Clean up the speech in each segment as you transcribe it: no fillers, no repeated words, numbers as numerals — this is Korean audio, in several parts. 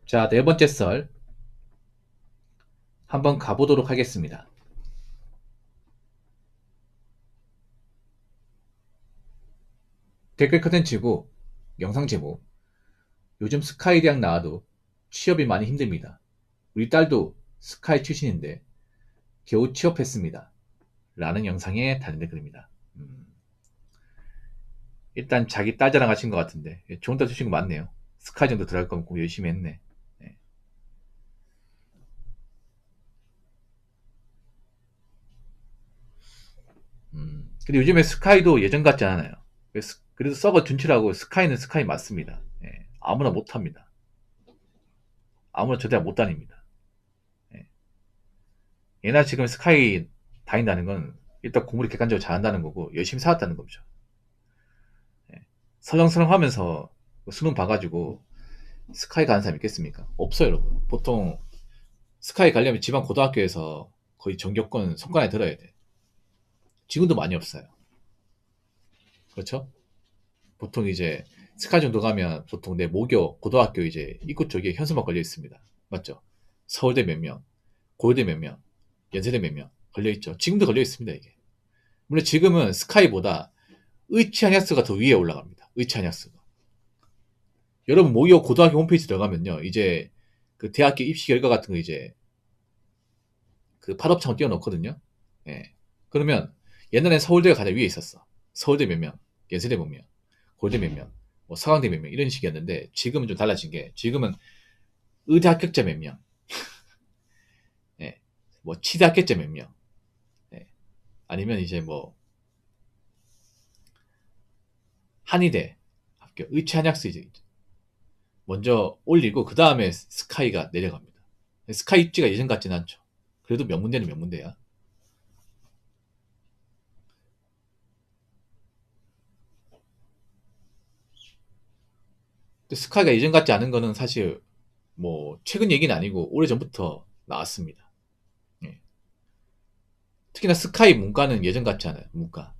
자, 네 번째 썰 한번 가보도록 하겠습니다. 댓글 컨텐츠고 영상 제목. 요즘 스카이 대학 나와도 취업이 많이 힘듭니다. 우리 딸도 스카이 출신인데 겨우 취업했습니다. 라는 영상에 다른 댓글입니다. 일단 자기 딸 자랑하신 것 같은데 좋은 딸 주신 거 맞네요. 스카이 정도 들어갈 거면 꼭 열심히 했네. 네. 근데 요즘에 스카이도 예전 같지 않아요. 그래도 썩어 둔치라고 스카이는 스카이 맞습니다. 예, 아무나 못합니다. 아무나 저대로 못 다닙니다. 예. 얘나 지금 스카이 다닌다는 건 일단 공부를 객관적으로 잘한다는 거고 열심히 살았다는 거죠. 예. 설렁설렁 하면서 수능 봐가지고 스카이 가는 사람 있겠습니까? 없어요, 여러분. 보통 스카이 가려면 지방 고등학교에서 거의 전교권 손가락에 들어야 돼. 지금도 많이 없어요. 그렇죠? 보통 이제 스카이 정도 가면 보통 내 모교 고등학교 이제 입구 쪽에 현수막 걸려 있습니다. 맞죠? 서울대 몇 명, 고려대 몇 명, 연세대 몇 명 걸려 있죠. 지금도 걸려 있습니다, 이게. 물론 지금은 스카이보다 의치한약수가 더 위에 올라갑니다. 의치한약수가. 여러분 모의고 고등학교 홈페이지 들어가면요. 이제 그 대학교 입시 결과 같은 거 이제 그 팝업창 띄워놓거든요. 예. 그러면 옛날엔 서울대가 가장 위에 있었어. 서울대 몇 명, 연세대 몇 명, 고려대 몇 명, 뭐 서강대 몇 명 이런 식이었는데 지금은 좀 달라진 게 지금은 의대 합격자 몇 명, 예. 뭐 치대 합격자 몇 명, 예. 아니면 이제 뭐 한의대 합격, 의치한약수 이제 먼저 올리고 그 다음에 스카이가 내려갑니다. 스카이 입지가 예전 같지는 않죠. 그래도 명문대는 명문대야. 근데 스카이가 예전 같지 않은 거는 사실 뭐 최근 얘기는 아니고 오래전부터 나왔습니다. 예. 특히나 스카이 문과는 예전 같지 않아요. 문과.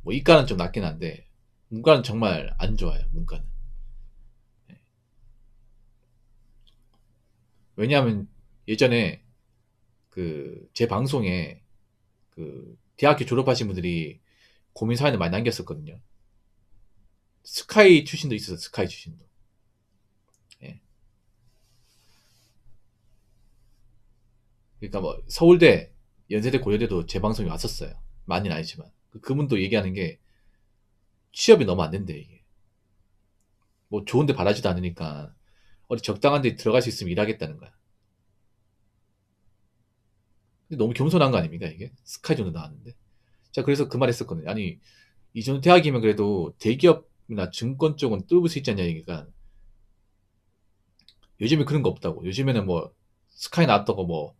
뭐 이과는 좀 낫긴 한데 문과는 정말 안 좋아요. 문과는. 예. 왜냐하면 예전에 그 제 방송에 그 대학교 졸업하신 분들이 고민 사연을 많이 남겼었거든요. 스카이 출신도 있어서 스카이 출신도. 예. 그러니까 뭐 서울대, 연세대, 고려대도 제 방송에 왔었어요. 많이는 아니지만 그분도 얘기하는 게 취업이 너무 안 된대 이게. 뭐 좋은데 바라지도 않으니까 어디 적당한 데 들어갈 수 있으면 일하겠다는 거야. 근데 너무 겸손한 거 아닙니까 이게? 스카이 정도 나왔는데. 자 그래서 그 말 했었거든요. 아니 이 정도 대학이면 그래도 대기업이나 증권 쪽은 뚫을 수 있지 않냐 얘기가 요즘에 그런 거 없다고. 요즘에는 뭐 스카이 나왔다고 뭐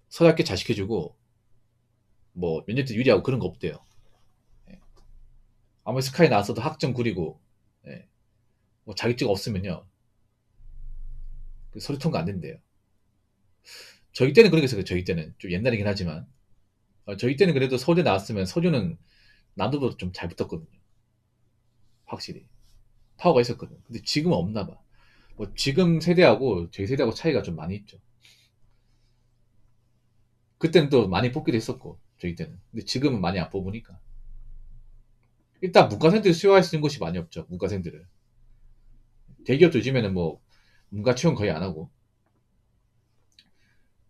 서답게 잘 시켜주고 뭐 몇 년 때 유리하고 그런 거 없대요. 예. 아무리 스카이 나왔어도 학점 구리고 예. 뭐 자격증 없으면요 그 서류 통과 안 된대요. 저희 때는 그런 게 있어요. 저희 때는 좀 옛날이긴 하지만 저희 때는 그래도 서울대 나왔으면 서류는 남들보다 좀 잘 붙었거든요. 확실히 파워가 있었거든. 근데 지금은 없나 봐. 뭐 지금 세대하고 저희 세대하고 차이가 좀 많이 있죠. 그때는 또 많이 뽑기도 했었고 저희 때는. 근데 지금은 많이 안 뽑으니까. 일단 문과생들 수용할 수 있는 곳이 많이 없죠. 문과생들을. 대기업도 요즘에는 뭐 문과 채용 거의 안 하고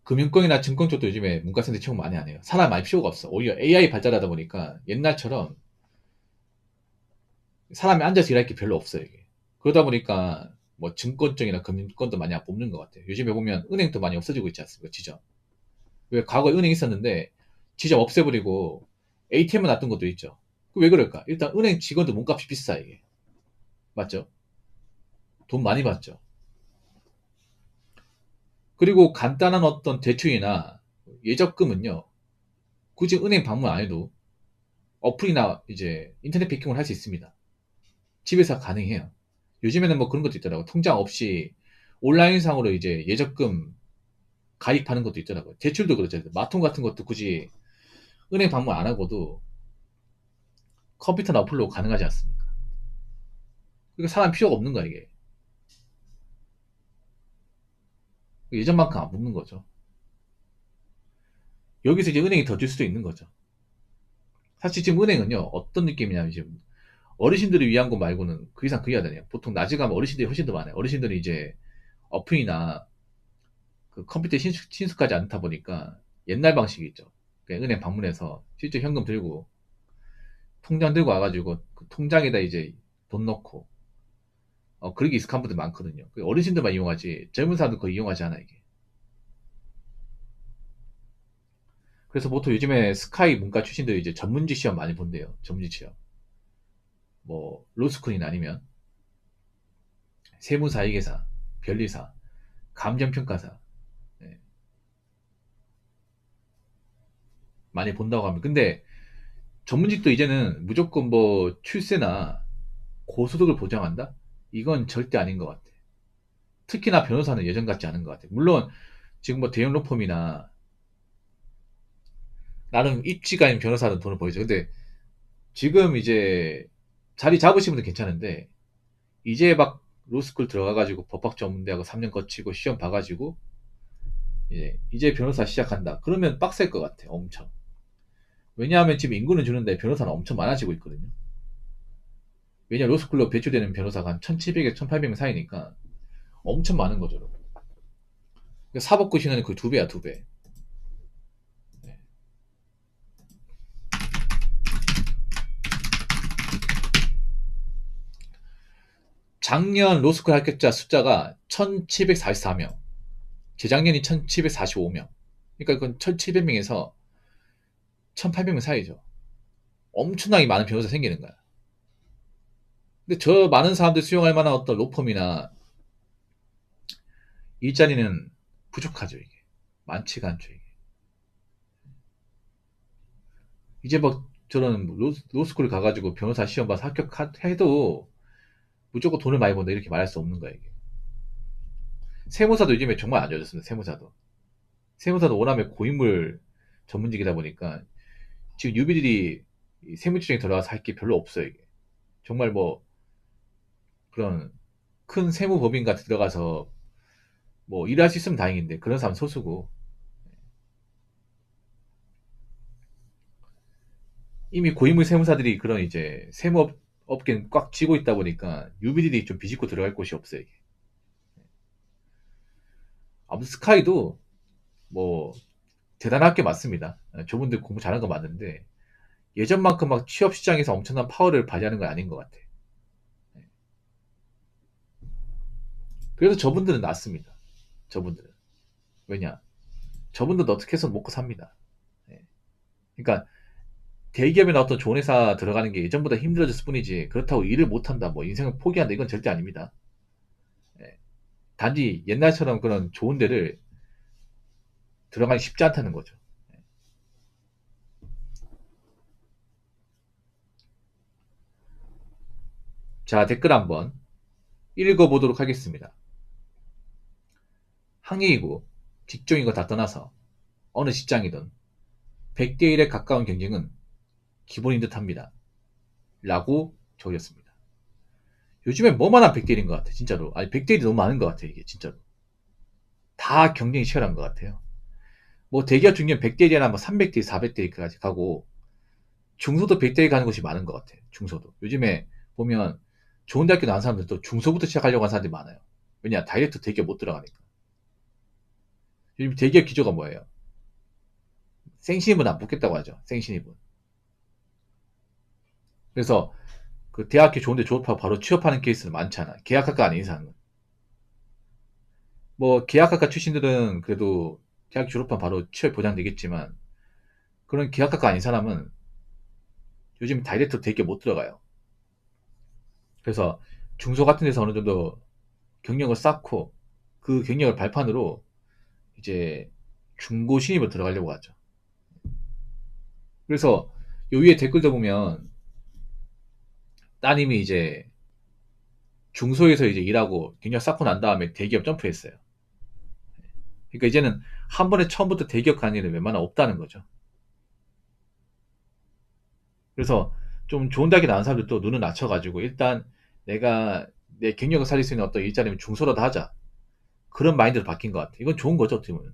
금융권이나 증권 쪽도 요즘에 문과생들 채용 많이 안 해요. 사람 많이 필요가 없어. 오히려 AI 발달하다 보니까 옛날처럼 사람이 앉아서 일할 게 별로 없어요. 이게. 그러다 보니까 뭐 증권 쪽이나 금융권도 많이 안 뽑는 것 같아요. 요즘에 보면 은행도 많이 없어지고 있지 않습니까? 지점. 왜 과거에 은행 있었는데 지점 없애버리고 ATM만 놔둔 것도 있죠. 왜 그럴까? 일단 은행 직원도 몸값이 비싸 이게. 맞죠? 돈 많이 받죠. 그리고 간단한 어떤 대출이나 예적금은요. 굳이 은행 방문 안 해도 어플이나 이제 인터넷 베이킹을 할 수 있습니다. 집에서 가능해요. 요즘에는 뭐 그런 것도 있더라고요. 통장 없이 온라인상으로 이제 예적금 가입하는 것도 있더라고요. 대출도 그렇죠. 마통 같은 것도 굳이 은행 방문 안 하고도 컴퓨터나 어플로 가능하지 않습니까? 그러니까 사람 필요가 없는 거야, 이게. 예전만큼 안 붙는 거죠. 여기서 이제 은행이 더 줄 수도 있는 거죠. 사실 지금 은행은요, 어떤 느낌이냐면, 지금 어르신들을 위한 거 말고는 그 이상 그 이하 되네요. 보통 낮에 가면 어르신들이 훨씬 더 많아요. 어르신들이 이제 어플이나 그 컴퓨터에 친숙하지 않다 보니까 옛날 방식이 있죠. 그냥 은행 방문해서 실제 현금 들고 통장 들고 와가지고 그 통장에다 이제 돈 넣고 그렇게 익숙한 분들 많거든요. 그 어르신들만 이용하지 젊은 사람들 거의 이용하지 않아 이게. 그래서 보통 요즘에 스카이 문과 출신들이 이제 전문직 시험 많이 본대요. 전문직 시험. 뭐 로스쿨이나 아니면 세무사, 회계사, 변리사, 감정평가사 네, 많이 본다고 합니다. 근데 전문직도 이제는 무조건 뭐 출세나 고소득을 보장한다? 이건 절대 아닌 것 같아. 특히나 변호사는 예전 같지 않은 것 같아. 물론 지금 뭐 대형 로펌이나 나름 입지가 있는 변호사는 돈을 벌죠. 근데 지금 이제 자리 잡으신 분들 괜찮은데 이제 막 로스쿨 들어가가지고 법학 전문대하고 3년 거치고 시험 봐가지고 이제 변호사 시작한다. 그러면 빡셀 것 같아. 엄청. 왜냐하면 지금 인구는 주는데 변호사는 엄청 많아지고 있거든요. 왜냐 로스쿨로 배출되는 변호사가 한 1700에서 1800명 사이니까 엄청 많은 거죠. 그러니까 사법고 시간은 거의 두 배야, 두 배. 네. 작년 로스쿨 합격자 숫자가 1744명. 재작년이 1745명. 그러니까 그건 1700명에서 1800명 사이죠. 엄청나게 많은 변호사 생기는 거야. 근데 저 많은 사람들 수용할 만한 어떤 로펌이나 일자리는 부족하죠, 이게. 많지가 않죠, 이게. 이제 막 저런 로스쿨 가가지고 변호사 시험 봐서 합격해도 무조건 돈을 많이 번다 이렇게 말할 수 없는 거야, 이게. 세무사도 요즘에 정말 안 좋아졌습니다, 세무사도. 세무사도 워낙에 고인물 전문직이다 보니까 지금 유비들이 세무추정에 들어가서 할 게 별로 없어요, 이게. 정말 뭐 그런 큰 세무법인 같은 데 들어가서 뭐 일할 수 있으면 다행인데 그런 사람 소수고 이미 고인물 세무사들이 그런 이제 세무업계는 꽉 쥐고 있다 보니까 유비들이 좀 비집고 들어갈 곳이 없어요, 이게. 아무튼 스카이도 뭐 대단할 게 맞습니다. 저분들 공부 잘하는 거 맞는데 예전만큼 막 취업 시장에서 엄청난 파워를 발휘하는 건 아닌 것 같아. 그래서 저분들은 낫습니다. 저분들은. 왜냐? 저분들도 어떻게 해서 먹고 삽니다. 예. 그러니까 대기업이나 어떤 좋은 회사 들어가는 게 예전보다 힘들어졌을 뿐이지 그렇다고 일을 못한다, 뭐 인생을 포기한다 이건 절대 아닙니다. 예. 단지 옛날처럼 그런 좋은 데를 들어가기 쉽지 않다는 거죠. 자, 댓글 한번 읽어보도록 하겠습니다. 학력이고 직종이고 다 떠나서 어느 직장이든 100대 1에 가까운 경쟁은 기본인 듯 합니다. 라고 적었습니다. 요즘에 뭐만 한 100대 1인 것 같아, 진짜로. 아니, 100대 1이 너무 많은 것 같아, 이게, 진짜로. 다 경쟁이 치열한 것 같아요. 뭐, 대기업 중견 100대 1이나 뭐 300대 1, 400대 1까지 가고, 중소도 100대 1 가는 곳이 많은 것 같아요, 중소도. 요즘에 보면, 좋은 대학교 나온 사람들도 중소부터 시작하려고 하는 사람들이 많아요. 왜냐, 다이렉트 대기업 못 들어가니까. 요즘 대기업 기조가 뭐예요? 생신입은 안 붙겠다고 하죠, 생신입은. 그래서, 그 대학교 좋은데 졸업하고 바로 취업하는 케이스는 많잖아. 계약학과 아닌 이상은. 뭐 계약학과 출신들은 그래도 대학 졸업하면 바로 취업 보장되겠지만 그런 계약학과 아닌 사람은 요즘 다이렉트 대기업 못 들어가요. 그래서 중소 같은 데서 어느 정도 경력을 쌓고 그 경력을 발판으로 이제 중고 신입을 들어가려고 하죠. 그래서 요 위에 댓글도 보면 따님이 이제 중소에서 이제 일하고 경력 쌓고 난 다음에 대기업 점프했어요. 그러니까 이제는 한 번에 처음부터 대기업 가는 일은 웬만하면 없다는 거죠. 그래서 좀 좋은 대학에 나온 사람들도 눈을 낮춰가지고 일단 내가 내 경력을 살릴 수 있는 어떤 일자리면 중소라도 하자. 그런 마인드로 바뀐 것 같아. 이건 좋은 거죠, 어떻게 보면.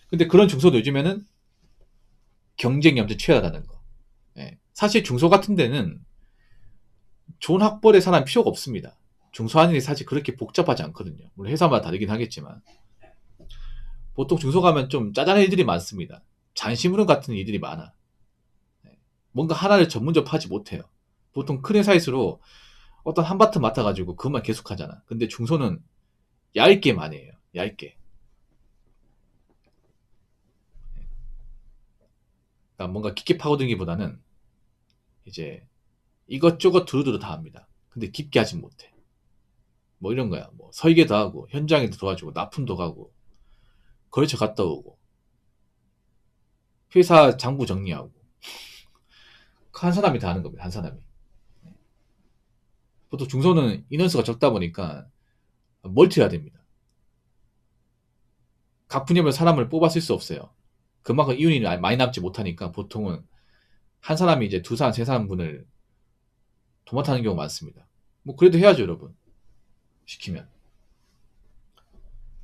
근데 그런 중소도 요즘에는 경쟁이 엄청 치열하다는 거. 예. 사실 중소 같은 데는 좋은 학벌의 사람이 필요가 없습니다. 중소한인이 사실 그렇게 복잡하지 않거든요. 물론 회사마다 다르긴 하겠지만. 보통 중소 가면 좀 짜잘한 일들이 많습니다. 잔심부름 같은 일들이 많아. 예. 뭔가 하나를 전문적으로 하지 못해요. 보통 큰 회사일수록 어떤 한바탕 맡아가지고 그것만 계속 하잖아. 근데 중소는 얇게 많이 해요. 얇게. 그러니까 뭔가 깊게 파고들기보다는 이제 이것저것 두루두루 다 합니다. 근데 깊게 하진 못해. 뭐 이런 거야. 뭐 설계도 하고 현장에도 도와주고 납품도 가고 거래처 갔다 오고 회사 장부 정리하고 한 사람이 다 하는 겁니다. 한 사람이. 보통 중소는 인원수가 적다 보니까 멀티해야 됩니다. 각 분야별 사람을 뽑아 쓸 수 없어요. 그만큼 이윤이 많이 남지 못하니까 보통은 한 사람이 이제 두 사람, 세 사람 분을 도맡아하는 경우가 많습니다. 뭐 그래도 해야죠, 여러분. 시키면.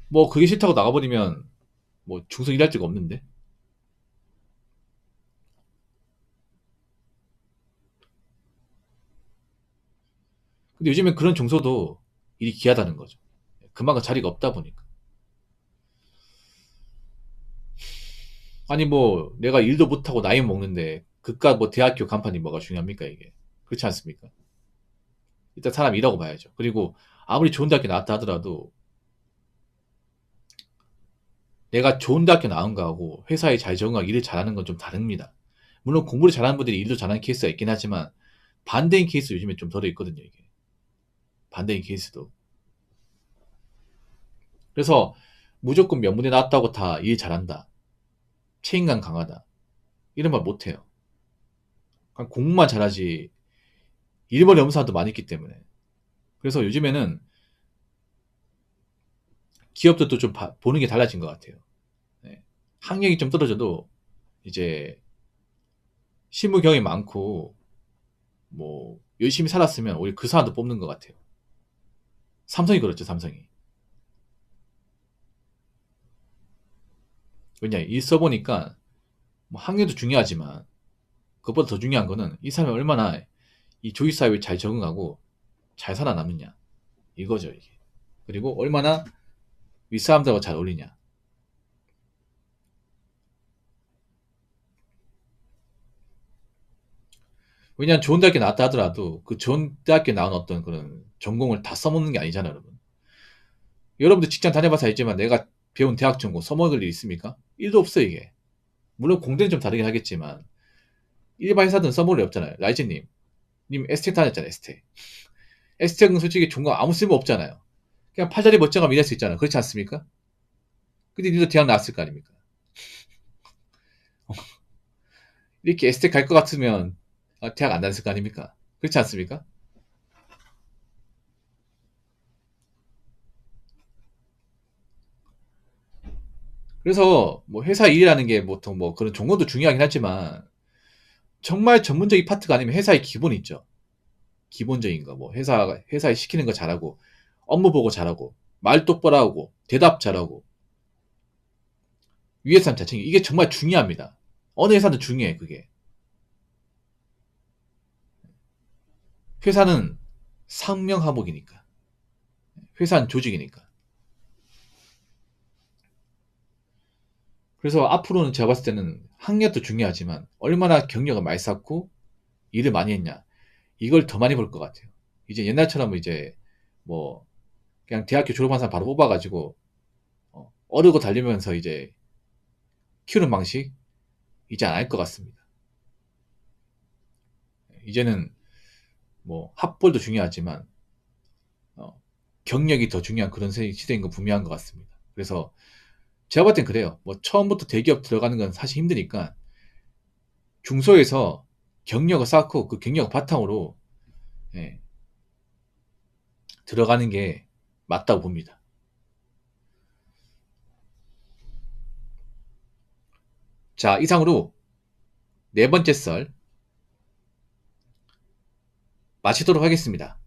뭐 그게 싫다고 나가버리면 뭐 중소 일할 데가 없는데. 근데 요즘엔 그런 중소도 일이 귀하다는 거죠. 그만큼 자리가 없다 보니까. 아니 뭐 내가 일도 못하고 나이 먹는데 그깟 뭐 대학교 간판이 뭐가 중요합니까 이게. 그렇지 않습니까? 일단 사람 일하고 봐야죠. 그리고 아무리 좋은 대학교 나왔다 하더라도 내가 좋은 대학교 나온 거하고 회사에 잘 적응하고 일을 잘하는 건 좀 다릅니다. 물론 공부를 잘하는 분들이 일도 잘하는 케이스가 있긴 하지만 반대인 케이스 요즘에 좀 덜어 있거든요 이게. 반대인 케이스도. 그래서 무조건 명문대 나왔다고 다 일 잘한다. 책임감 강하다. 이런 말 못해요. 그냥 공부만 잘하지 일머리 없는 사람도 많이 있기 때문에. 그래서 요즘에는 기업들도 좀 보는 게 달라진 것 같아요. 네. 학력이 좀 떨어져도 이제 실무 경험이 많고 뭐 열심히 살았으면 오히려 그 사람도 뽑는 것 같아요. 삼성이 그렇죠, 삼성이. 왜냐, 일 써보니까 뭐 학력도 중요하지만 그것보다 더 중요한 거는 이 사람이 얼마나 이 조직 사회에 잘 적응하고 잘 살아남느냐 이거죠 이게. 그리고 얼마나 윗사람들과 잘 어울리냐. 왜냐하면 좋은 대학교 나왔다 하더라도 그 좋은 대학교 나온 어떤 그런 전공을 다 써먹는 게 아니잖아요, 여러분. 여러분들 직장 다녀봐서 알지만 내가 배운 대학 전공 써먹을 일 있습니까? 일도 없어 이게. 물론 공대는 좀 다르긴 하겠지만 일반 회사들은 써먹을 일 없잖아요. 라이즈님, 님 에스텍 다녔잖아요, 에스텍. 에스텍은 솔직히 전공 아무 쓸모 없잖아요. 그냥 팔자리 멋쩍하면 일할 수 있잖아요. 그렇지 않습니까? 근데 니도 대학 나왔을 거 아닙니까? 이렇게 에스텍 갈 것 같으면 대학 안 다녔을 거 아닙니까? 그렇지 않습니까? 그래서 뭐 회사 일이라는 게 보통 뭐 그런 종목도 중요하긴 하지만 정말 전문적인 파트가 아니면 회사의 기본이 있죠. 기본적인 거. 뭐 회사에 시키는 거 잘하고 업무 보고 잘하고 말 똑바로 하고 대답 잘하고 위에 사람 잘 챙기고 이게 정말 중요합니다. 어느 회사든 중요해 그게. 회사는 상명하복이니까. 회사는 조직이니까. 그래서 앞으로는 제가 봤을 때는 학력도 중요하지만 얼마나 경력을 많이 쌓고 일을 많이 했냐 이걸 더 많이 볼 것 같아요. 이제 옛날처럼 이제 뭐 그냥 대학교 졸업한 사람 바로 뽑아가지고 어르고 달리면서 이제 키우는 방식 이제 안 할 것 같습니다. 이제는 뭐 학벌도 중요하지만 어, 경력이 더 중요한 그런 시대인 건 분명한 것 같습니다. 그래서 제가 봤을 땐 그래요. 뭐 처음부터 대기업 들어가는 건 사실 힘드니까 중소에서 경력을 쌓고 그 경력을 바탕으로 예, 들어가는 게 맞다고 봅니다. 자, 이상으로 네 번째 썰 마치도록 하겠습니다.